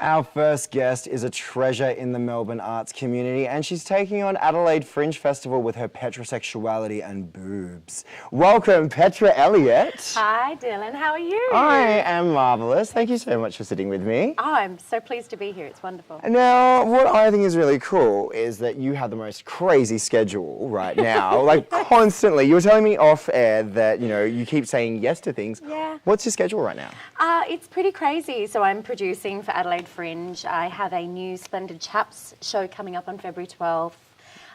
Our first guest is a treasure in the Melbourne arts community, and she's taking on Adelaide Fringe Festival with her Petra Sexuality and boobs. Welcome, Petra Elliot. Hi, Dylan. How are you? I am marvellous. Thank you so much for sitting with me. Oh, I'm so pleased to be here. It's wonderful. Now, what I think is really cool is that you have the most crazy schedule right now, like constantly. You were telling me off air that, you keep saying yes to things. Yeah. What's your schedule right now? It's pretty crazy. So I'm producing for Adelaide Fringe. I have a new Splendid Chaps show coming up on February 12th.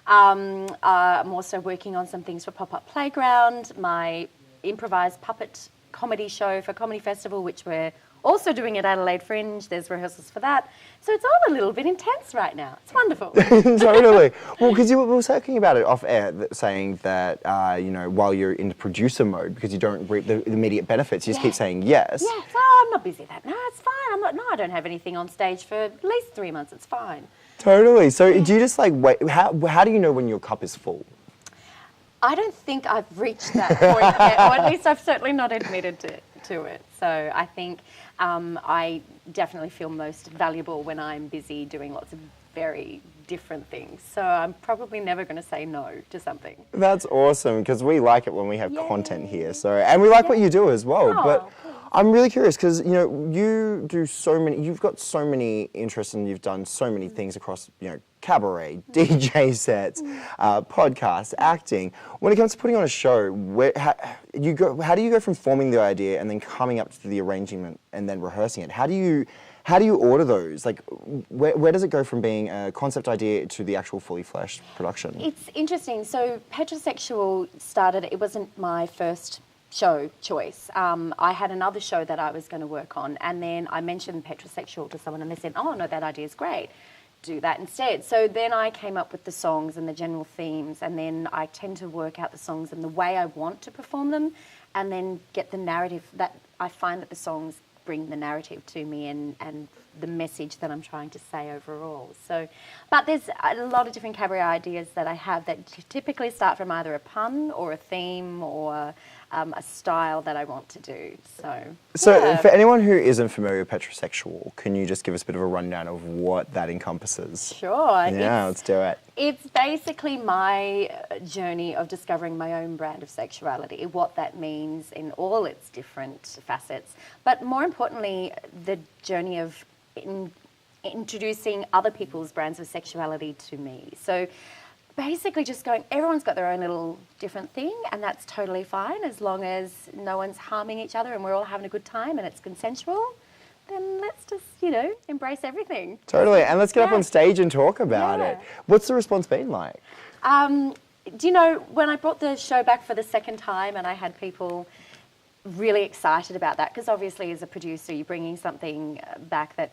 I'm also working on some things for Pop-Up Playground, my improvised puppet comedy show for Comedy Festival, which we're also doing at Adelaide Fringe. There's rehearsals for that. So it's all a little bit intense right now. It's wonderful. Totally. Well, because we were talking about it off air, saying that, while you're in the producer mode, because you don't reap the immediate benefits, you just keep saying yes. Yes. Oh, I'm not busy that. No, it's fine. I don't have anything on stage for at least 3 months. It's fine. Totally. So do you just wait? How do you know when your cup is full? I don't think I've reached that point yet, or at least I've certainly not admitted to it. So I think I definitely feel most valuable when I'm busy doing lots of very different things. So I'm probably never going to say no to something. That's awesome, because we like it when we have content here. So, and we like what you do as well. Oh, but cool. I'm really curious because you do you've got so many interests, and you've done so many things across cabaret, DJ sets, podcasts, acting. When it comes to putting on a show, how do you go from forming the idea and then coming up to the arrangement and then rehearsing it? How do you order those? Like, where does it go from being a concept idea to the actual fully fleshed production? It's interesting. So Petra Sexual started, it wasn't my first show choice. I had another show that I was going to work on, and then I mentioned Petra Sexual to someone, and they said, oh, no, that idea is great. Do that instead. So then I came up with the songs and the general themes, and then I tend to work out the songs and the way I want to perform them, and then get the narrative. That I find that the songs bring the narrative to me and the message that I'm trying to say overall. So, but there's a lot of different cabaret ideas that I have that typically start from either a pun or a theme or a style that I want to do. So for anyone who isn't familiar with Petra Sexual, can you just give us a bit of a rundown of what that encompasses? Sure. Yeah, let's do it. It's basically my journey of discovering my own brand of sexuality, what that means in all its different facets, but more importantly, the journey of introducing other people's brands of sexuality to me. So basically just going, everyone's got their own little different thing, and that's totally fine as long as no one's harming each other and we're all having a good time and it's consensual. Then let's just, embrace everything. Totally, and let's get up on stage and talk about it. What's the response been like? Do you know, when I brought the show back for the second time and I had people really excited about that, because obviously as a producer you're bringing something back that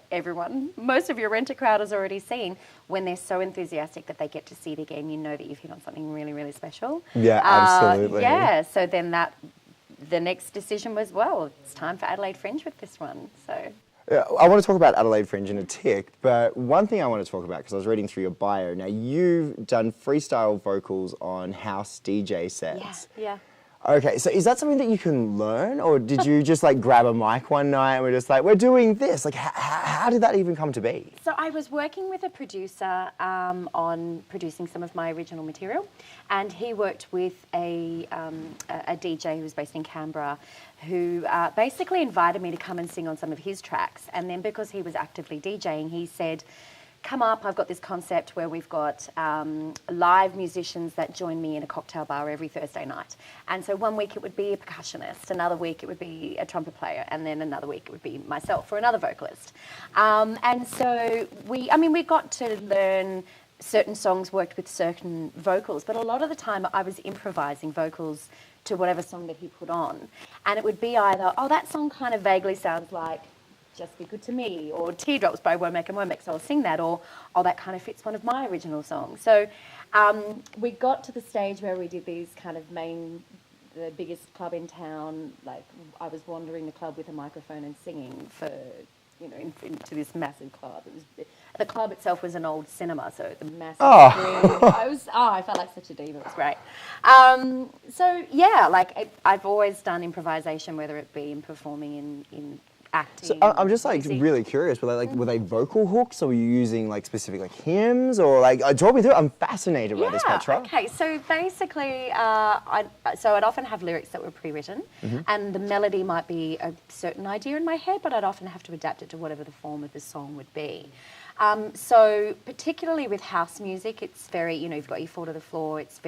most of your renter crowd has already seen. When they're so enthusiastic that they get to see it again, you know that you've hit on something really, really special. Yeah, absolutely. So then the next decision was, well, it's time for Adelaide Fringe with this one. So I want to talk about Adelaide Fringe in a tick, but one thing I want to talk about, because I was reading through your bio, now you've done freestyle vocals on house DJ sets. Yeah. Okay, so is that something that you can learn, or did you just grab a mic one night and we're just we're doing this? How did that even come to be? So I was working with a producer on producing some of my original material, and he worked with a DJ who was based in Canberra, who basically invited me to come and sing on some of his tracks. And then because he was actively DJing, he said, come up, I've got this concept where we've got live musicians that join me in a cocktail bar every Thursday night. And so one week it would be a percussionist, another week it would be a trumpet player, and then another week it would be myself or another vocalist. And so we got to learn certain songs, worked with certain vocals, but a lot of the time I was improvising vocals to whatever song that he put on. And it would be either, oh, that song kind of vaguely sounds like Just Be Good to Me, or Teardrops by Womack and Womack, so I'll sing that, or oh, that kind of fits one of my original songs. So we got to the stage where we did these kind of the biggest club in town, I was wandering the club with a microphone and singing for, into this massive club. The club itself was an old cinema, so the massive screen. I felt like such a diva. It was great. I've always done improvisation, whether it be in performing in acting. So I'm just like music. really curious. Were they vocal hooks, or were you using like specific like hymns, or like talk me through it. I'm fascinated by this, Petra. Okay, so basically, I'd often have lyrics that were pre-written, and the melody might be a certain idea in my head, but I'd often have to adapt it to whatever the form of the song would be. So particularly with house music, it's very, you've got your 4 to the floor, it's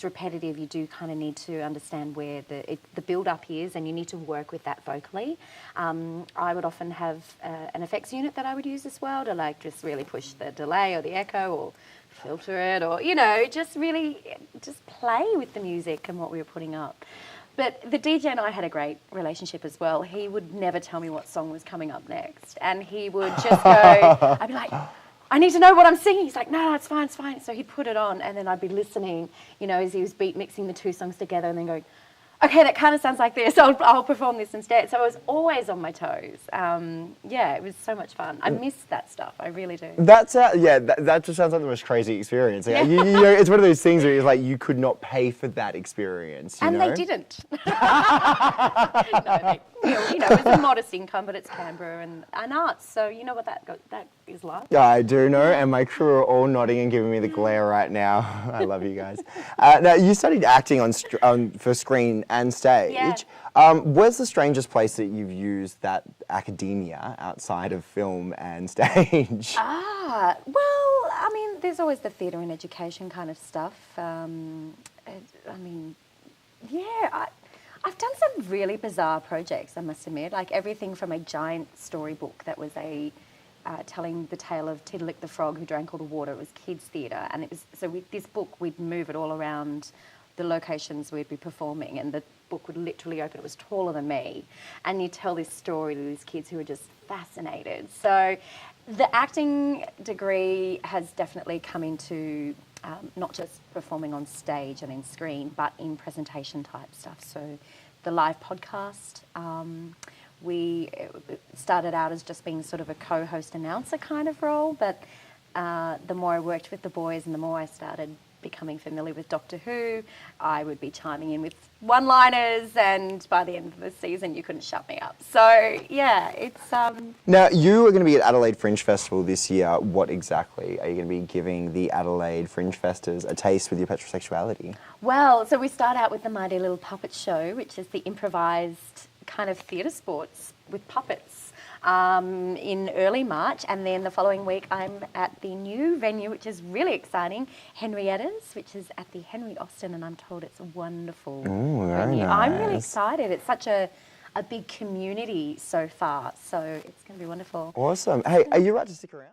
repetitive. You do kind of need to understand where the build-up is, and you need to work with that vocally. I would often have an effects unit that I would use as well to like just really push the delay or the echo or filter it, or, just play with the music and what we were putting up. But the DJ and I had a great relationship as well. He would never tell me what song was coming up next. And he would just go, I'd be like, I need to know what I'm singing. He's like, no, it's fine, it's fine. So he'd put it on, and then I'd be listening, as he was beat mixing the 2 songs together, and then going, okay, that kind of sounds like this. I'll perform this instead. So I was always on my toes. It was so much fun. I miss that stuff. I really do. That just sounds like the most crazy experience. Like, it's one of those things where it's like you could not pay for that experience. And they didn't. It was a modest income, but it's Canberra and arts. So you know what that is like. I do know, and my crew are all nodding and giving me the glare right now. I love you guys. Now, you studied acting for screen and stage. Yeah. Where's the strangest place that you've used that academia outside of film and stage? Well, there's always the theatre and education kind of stuff. I've done some really bizarre projects, I must admit, like everything from a giant storybook that was telling the tale of Tiddalik the frog who drank all the water. It was kids' theatre, and it was with this book we'd move it all around the locations we'd be performing, and the book would literally open. It was taller than me, and you tell this story to these kids who were just fascinated. So the acting degree has definitely come into not just performing on stage and in screen, but in presentation type stuff. So the live podcast, we started out as just being sort of a co-host announcer kind of role, but the more I worked with the boys and the more I started becoming familiar with Doctor Who, I would be chiming in with one-liners, and by the end of the season you couldn't shut me up. So yeah, it's Now, you are going to be at Adelaide Fringe Festival this year. What exactly are you going to be giving the Adelaide Fringe Festers a taste with your Petra Sexuality? Well, so we start out with the Mighty Little Puppet Show, which is the improvised kind of theatre sports with puppets in early March, and then the following week I'm at the new venue, which is really exciting, Henrietta's, which is at the Henry Austin, and I'm told it's a wonderful venue. Nice. I'm really excited. It's such a big community so far, so it's going to be wonderful. Awesome. Hey, are you right to stick around?